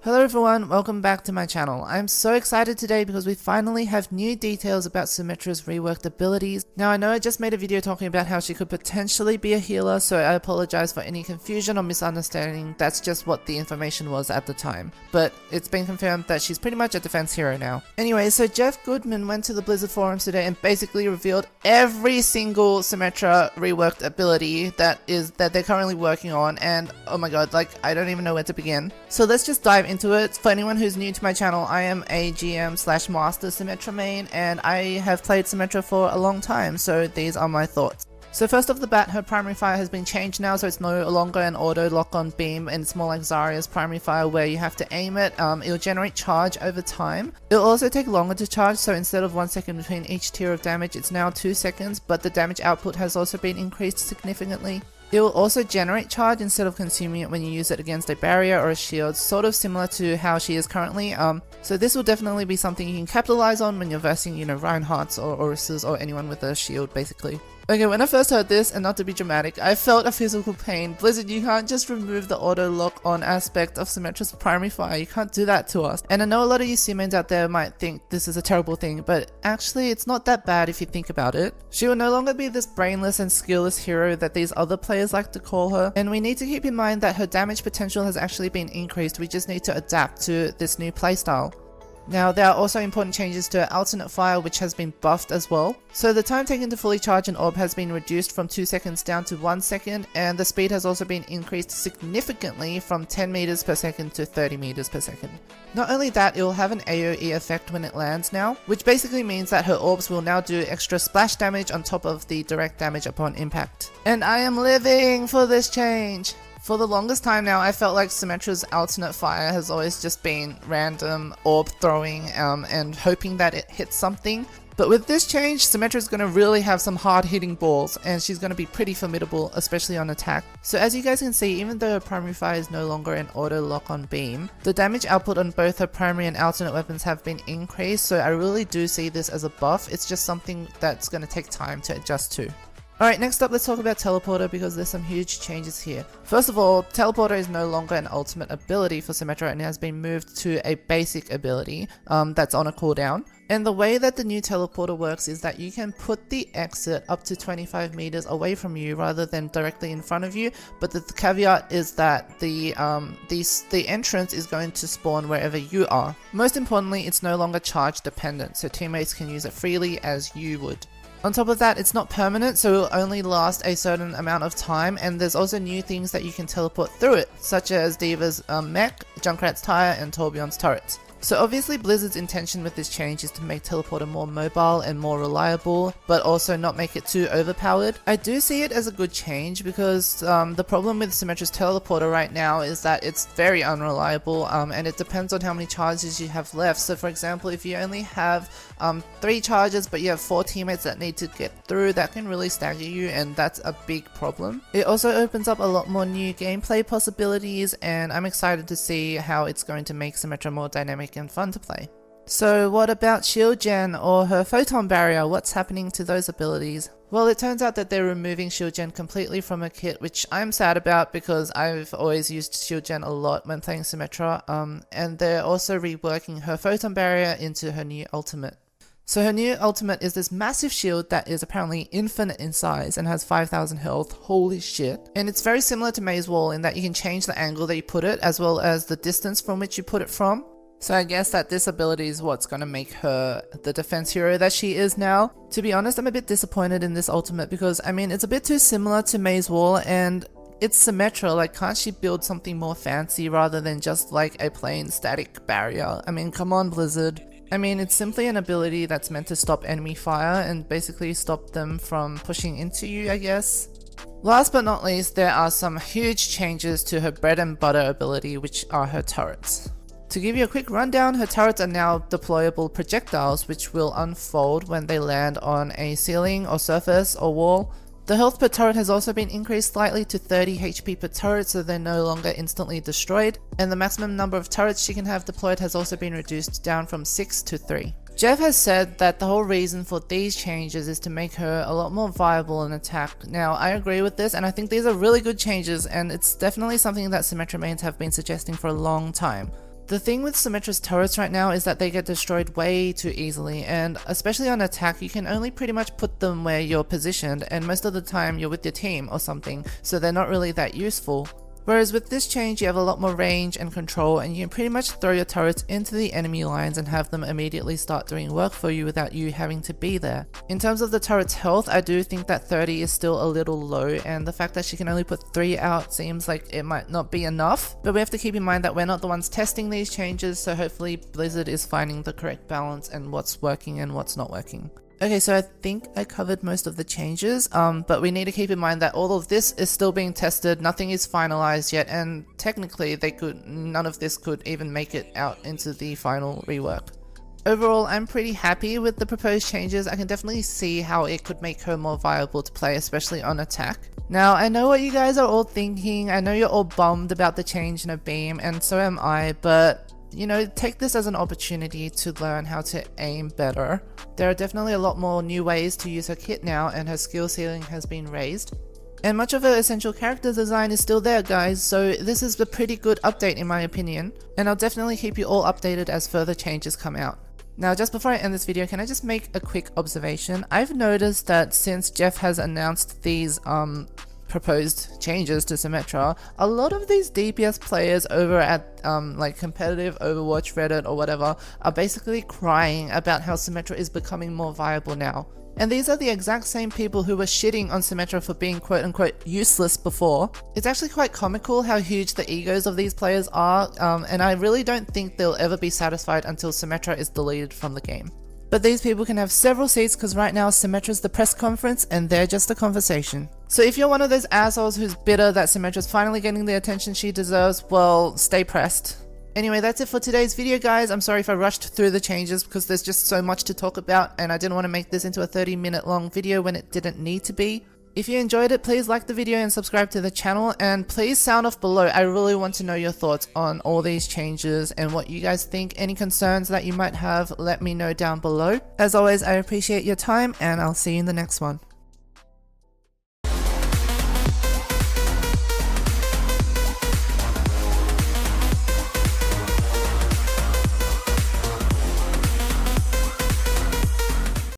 Hello everyone, welcome back to my channel. I'm so excited today because we finally have new details about Symmetra's reworked abilities. Now I know I just made a video talking about how she could potentially be a healer, so I apologize for any confusion or misunderstanding. That's just what the information was at the time. But it's been confirmed that she's pretty much a defense hero now. Anyway, so Geoff Goodman went to the Blizzard forums today and basically revealed every single Symmetra reworked ability that they're currently working on, and oh my god, like I don't even know where to begin. So let's just dive into it. For anyone who's new to my channel, I am a GM/Master Symmetra main, and I have played Symmetra for a long time, so these are my thoughts. So first off the bat, her primary fire has been changed now, so it's no longer an auto lock-on beam, and it's more like Zarya's primary fire where you have to aim it. It'll generate charge over time. It'll also take longer to charge, so instead of 1 second between each tier of damage, it's now 2 seconds, but the damage output has also been increased significantly. It will also generate charge instead of consuming it when you use it against a barrier or a shield, sort of similar to how she is currently. So this will definitely be something you can capitalize on when you're versing, Reinhardts or Oruses or anyone with a shield, basically. Okay, when I first heard this, and not to be dramatic, I felt a physical pain. Blizzard, you can't just remove the auto lock-on aspect of Symmetra's primary fire. You can't do that to us. And I know a lot of you Symains out there might think this is a terrible thing, but actually it's not that bad if you think about it. She will no longer be this brainless and skillless hero that these other players like to call her, and we need to keep in mind that her damage potential has actually been increased. We just need to adapt to this new playstyle. Now, there are also important changes to her alternate fire, which has been buffed as well. So the time taken to fully charge an orb has been reduced from 2 seconds down to 1 second, and the speed has also been increased significantly from 10 meters per second to 30 meters per second. Not only that, it will have an AoE effect when it lands now, which basically means that her orbs will now do extra splash damage on top of the direct damage upon impact. And I am living for this change! For the longest time now, I felt like Symmetra's alternate fire has always just been random orb throwing and hoping that it hits something. But with this change, Symmetra's going to really have some hard hitting balls, and she's going to be pretty formidable, especially on attack. So as you guys can see, even though her primary fire is no longer an auto lock on beam, the damage output on both her primary and alternate weapons have been increased, so I really do see this as a buff. It's just something that's going to take time to adjust to. Alright, next up let's talk about Teleporter, because there's some huge changes here. First of all, Teleporter is no longer an ultimate ability for Symmetra and has been moved to a basic ability that's on a cooldown. And the way that the new Teleporter works is that you can put the exit up to 25 meters away from you rather than directly in front of you, but the caveat is that the entrance is going to spawn wherever you are. Most importantly, it's no longer charge dependent, so teammates can use it freely as you would. On top of that, it's not permanent, so it will only last a certain amount of time, and there's also new things that you can teleport through it, such as D.Va's mech, Junkrat's tire, and Torbjorn's turrets. So obviously Blizzard's intention with this change is to make Teleporter more mobile and more reliable, but also not make it too overpowered. I do see it as a good change because the problem with Symmetra's Teleporter right now is that it's very unreliable, and it depends on how many charges you have left. So for example, if you only have 3 charges but you have 4 teammates that need to get through, that can really stagger you, and that's a big problem. It also opens up a lot more new gameplay possibilities, and I'm excited to see how it's going to make Symmetra more dynamic and fun to play. So what about Shield Gen or her Photon Barrier? What's happening to those abilities? Well, it turns out that they're removing Shield Gen completely from her kit, which I'm sad about because I've always used Shield Gen a lot when playing Symmetra, and they're also reworking her Photon Barrier into her new ultimate. So her new ultimate is this massive shield that is apparently infinite in size and has 5,000 health, holy shit. And it's very similar to Maze Wall in that you can change the angle that you put it as well as the distance from which you put it from. So I guess that this ability is what's going to make her the defense hero that she is now. To be honest, I'm a bit disappointed in this ultimate because, I mean, it's a bit too similar to Maze Wall, and it's Symmetra. Like, can't she build something more fancy rather than just like a plain static barrier? I mean, come on, Blizzard. I mean, it's simply an ability that's meant to stop enemy fire and basically stop them from pushing into you, I guess. Last but not least, there are some huge changes to her bread and butter ability, which are her turrets. To give you a quick rundown, her turrets are now deployable projectiles which will unfold when they land on a ceiling or surface or wall. The health per turret has also been increased slightly to 30 HP per turret, so they're no longer instantly destroyed, and the maximum number of turrets she can have deployed has also been reduced down from 6 to 3. Geoff has said that the whole reason for these changes is to make her a lot more viable in attack. Now, I agree with this, and I think these are really good changes, and it's definitely something that Symmetra mains have been suggesting for a long time. The thing with Symmetra's turrets right now is that they get destroyed way too easily, and especially on attack you can only pretty much put them where you're positioned, and most of the time you're with your team or something, so they're not really that useful. Whereas with this change you have a lot more range and control, and you can pretty much throw your turrets into the enemy lines and have them immediately start doing work for you without you having to be there. In terms of the turret's health, I do think that 30 is still a little low, and the fact that she can only put 3 out seems like it might not be enough, but we have to keep in mind that we're not the ones testing these changes, so hopefully Blizzard is finding the correct balance and what's working and what's not working. Okay, so I think I covered most of the changes, but we need to keep in mind that all of this is still being tested, nothing is finalized yet, and technically none of this could even make it out into the final rework. Overall, I'm pretty happy with the proposed changes. I can definitely see how it could make her more viable to play, especially on attack. Now, I know what you guys are all thinking, I know you're all bummed about the change in a beam, and so am I, but you know, take this as an opportunity to learn how to aim better. There are definitely a lot more new ways to use her kit now, and her skill ceiling has been raised. And much of her essential character design is still there, guys, so this is a pretty good update in my opinion, and I'll definitely keep you all updated as further changes come out. Now, just before I end this video, can I just make a quick observation? I've noticed that since Geoff has announced these proposed changes to Symmetra, a lot of these DPS players over at like competitive Overwatch Reddit or whatever are basically crying about how Symmetra is becoming more viable now. And these are the exact same people who were shitting on Symmetra for being quote unquote useless before. It's actually quite comical how huge the egos of these players are, and I really don't think they'll ever be satisfied until Symmetra is deleted from the game. But these people can have several seats because right now Symmetra's the press conference and they're just a conversation. So if you're one of those assholes who's bitter that Symmetra's finally getting the attention she deserves, well, stay pressed. Anyway, that's it for today's video, guys. I'm sorry if I rushed through the changes because there's just so much to talk about and I didn't want to make this into a 30-minute long video when it didn't need to be. If you enjoyed it, please like the video and subscribe to the channel, and please sound off below. I really want to know your thoughts on all these changes and what you guys think. Any concerns that you might have, let me know down below. As always, I appreciate your time and I'll see you in the next one.